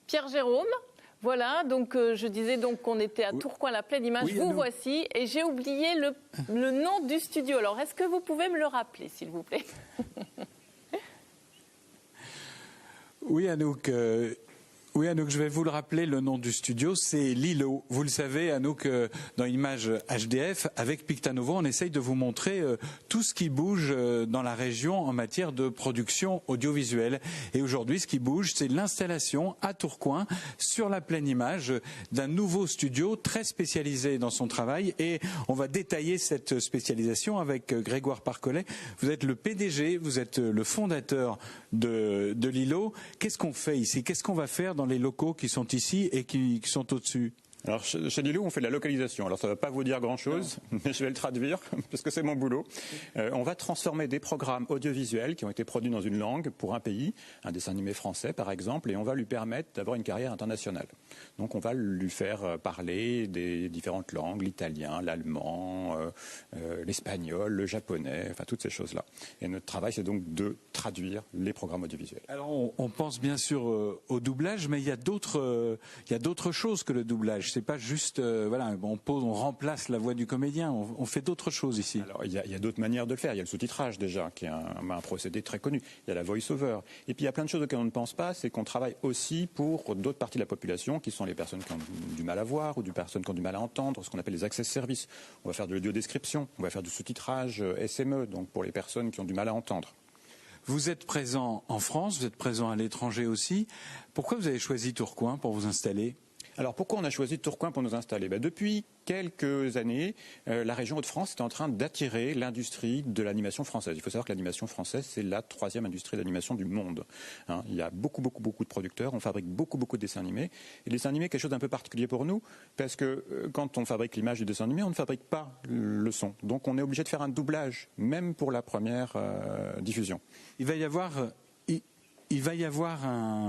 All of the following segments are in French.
Pierre Jérôme, voilà, donc je disais donc qu'on était à Tourcoing, la Pleine Image, vous voici, et j'ai oublié le nom du studio. Alors, est-ce que vous pouvez me le rappeler, s'il vous plaît? Oui, Anouk. Oui, Anouk, je vais vous le rappeler, le nom du studio, c'est Lilo. Vous le savez, Anouk, dans Image HDF, avec Pictanovo, on essaye de vous montrer tout ce qui bouge dans la région en matière de production audiovisuelle. Et aujourd'hui, ce qui bouge, c'est l'installation à Tourcoing, sur la Pleine Image, d'un nouveau studio très spécialisé dans son travail. Et on va détailler cette spécialisation avec Grégoire Parcollet. Vous êtes le PDG, vous êtes le fondateur de Lilo. Qu'est-ce qu'on fait ici? Qu'est-ce qu'on va faire dans les locaux qui sont ici et qui sont au-dessus? Alors chez Lilo, on fait de la localisation. Alors ça ne va pas vous dire grand-chose, mais je vais le traduire parce que c'est mon boulot. On va transformer des programmes audiovisuels qui ont été produits dans une langue pour un pays, un dessin animé français par exemple, et on va lui permettre d'avoir une carrière internationale. Donc on va lui faire parler des différentes langues, l'italien, l'allemand, l'espagnol, le japonais, enfin toutes ces choses-là. Et notre travail, c'est donc de traduire les programmes audiovisuels. Alors on pense bien sûr au doublage, mais il y a d'autres choses que le doublage. C'est pas juste, voilà, on remplace la voix du comédien, on fait d'autres choses ici. Alors il y a d'autres manières de le faire. Il y a le sous-titrage déjà, qui est un procédé très connu. Il y a la voice-over. Et puis il y a plein de choses auxquelles on ne pense pas, c'est qu'on travaille aussi pour d'autres parties de la population, qui sont les personnes qui ont du mal à voir ou des personnes qui ont du mal à entendre, ce qu'on appelle les access services. On va faire de l'audio-description, on va faire du sous-titrage SME, donc pour les personnes qui ont du mal à entendre. Vous êtes présent en France, vous êtes présent à l'étranger aussi. Pourquoi vous avez choisi Tourcoing pour vous installer ? Alors pourquoi on a choisi Tourcoing pour nous installer? Depuis quelques années, la région Hauts-de-France est en train d'attirer l'industrie de l'animation française. Il faut savoir que l'animation française, c'est la 3e industrie d'animation du monde. Il y a beaucoup de producteurs, on fabrique beaucoup de dessins animés. Et les dessins animés, quelque chose d'un peu particulier pour nous, parce que quand on fabrique l'image du dessin animé, on ne fabrique pas le son. Donc on est obligé de faire un doublage, même pour la première diffusion. Il va y avoir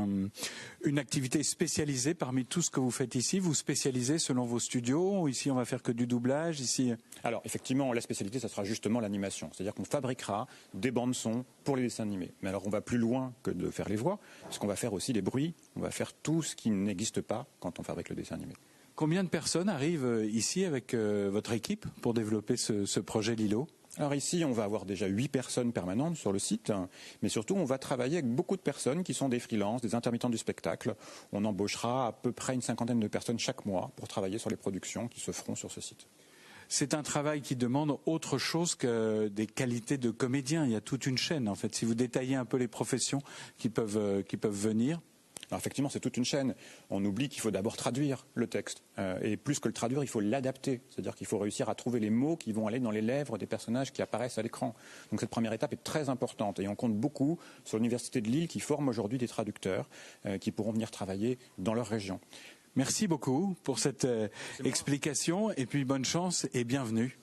une activité spécialisée parmi tout ce que vous faites ici. Vous spécialisez selon vos studios. Ici, on va faire que du doublage. Ici. Alors, effectivement, la spécialité, ça sera justement l'animation. C'est-à-dire qu'on fabriquera des bandes son pour les dessins animés. Mais alors, on va plus loin que de faire les voix, parce qu'on va faire aussi les bruits. On va faire tout ce qui n'existe pas quand on fabrique le dessin animé. Combien de personnes arrivent ici avec votre équipe pour développer ce projet Lilo ? Alors ici, on va avoir déjà 8 personnes permanentes sur le site, mais surtout, on va travailler avec beaucoup de personnes qui sont des freelances, des intermittents du spectacle. On embauchera à peu près une 50aine de personnes chaque mois pour travailler sur les productions qui se feront sur ce site. C'est un travail qui demande autre chose que des qualités de comédien. Il y a toute une chaîne, en fait. Si vous détaillez un peu les professions qui peuvent venir. Alors effectivement, c'est toute une chaîne. On oublie qu'il faut d'abord traduire le texte. Et plus que le traduire, il faut l'adapter. C'est-à-dire qu'il faut réussir à trouver les mots qui vont aller dans les lèvres des personnages qui apparaissent à l'écran. Donc cette première étape est très importante. Et on compte beaucoup sur l'Université de Lille qui forme aujourd'hui des traducteurs qui pourront venir travailler dans leur région. Merci beaucoup pour cette explication. Et puis bonne chance et bienvenue.